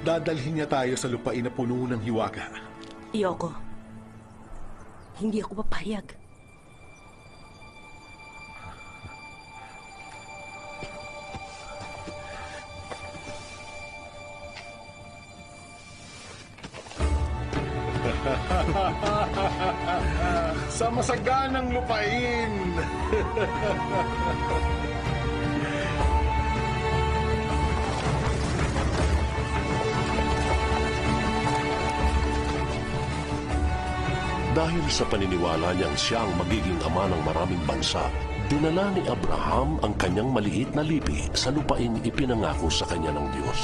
Dadalhin niya tayo sa lupain na puno ng hiwaga. Iyoko, hindi ako papayag. Sa masaganang lupain! Dahil sa paniniwala niyang siya ang magiging ama ng maraming bansa, dinala ni Abraham ang kanyang maliit na lipi sa lupaing ipinangako sa kanya ng Diyos.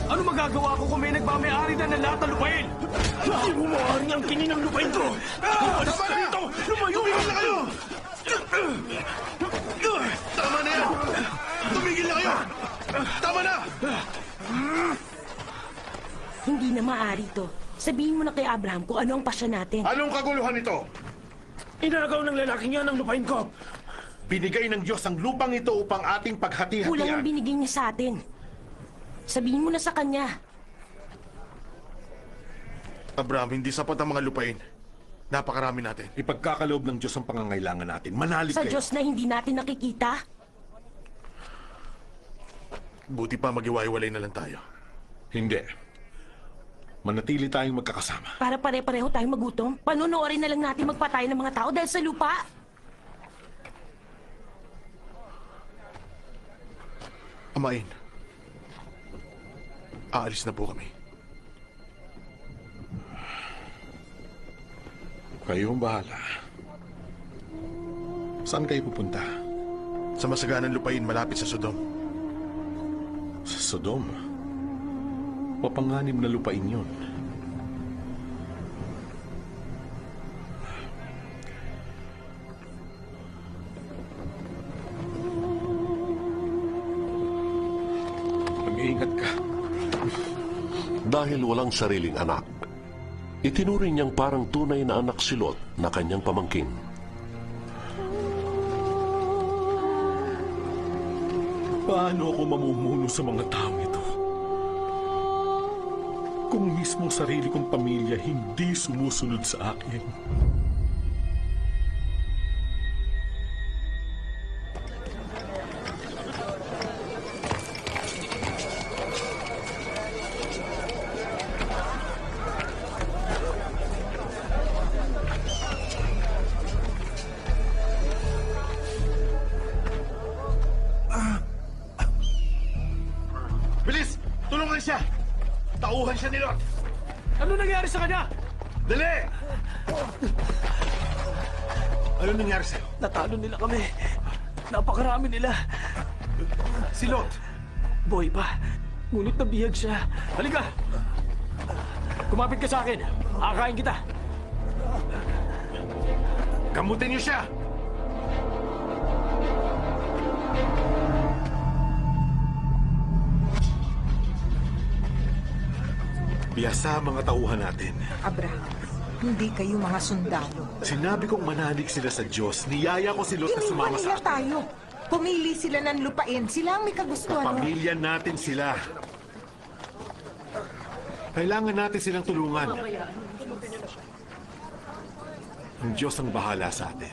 Ano magagawa ko kung may nagmamayari na ng lahat ng lupain? Hindi mo maaaring ang kinin ng lupain ko! Alis ka dito! Lumayo na kayo! Tama na yan! Tumigil na kayo! Tama na! Hindi na maaari to. Sabihin mo na kay Abraham kung ano ang pasya natin. Anong kaguluhan ito? Inagaw ng lalaking yan ang lupain ko! Binigay ng Diyos ang lupang ito upang ating Kulang ang paghati-hatian. binigay niya sa atin. Sabihin mo na sa kanya. Abraham, hindi sapat ang mga lupain. Napakarami natin. Ipagkakaloob ng Diyos ang pangangailangan natin. Manalig Sa kayo. Diyos na hindi natin nakikita. Buti pa mag-iwaiwalay na lang tayo. Hindi. Manatili tayong magkakasama. Para pare-pareho tayong magutom. Panonoorin na lang natin magpatay ng mga tao dahil sa lupa. Amain, aalis na po kami. Kayo ang bahala. Saan kayo pupunta? Sa masaganang lupain malapit sa Sodom. Sa Sodom. Mapanganib na lupain yun. Mag-iingat ka. Dahil walang sariling anak, itinuring niyang parang tunay na anak si Lot na kanyang pamangkin. Paano ako mamumuno sa mga taong ito? Kung mismo sarili kong pamilya hindi sumusunod sa akin. Bilis! Tulungan siya! Tauhan siya ni Lot! Ano nangyari sa kanya? Dali! Ano nangyari sa'yo? Natalo nila kami. Napakarami nila. Si Lot! Boy pa. Ngunit nabihag siya. Halika! Kumapit ka sa akin. Akain kita. Gamutin niyo siya! Biyasa ang mga tauhan natin. Abraham, hindi kayo mga sundalo. Sinabi kong manalig sila sa Diyos. Niyaya ko si Lot na Iniwan sumama sa nila akin. tayo. Pumili sila ng lupain. Sila ang may kagustuhan. Pamilya natin sila. Kailangan natin silang tulungan. Ang Diyos ang bahala sa atin.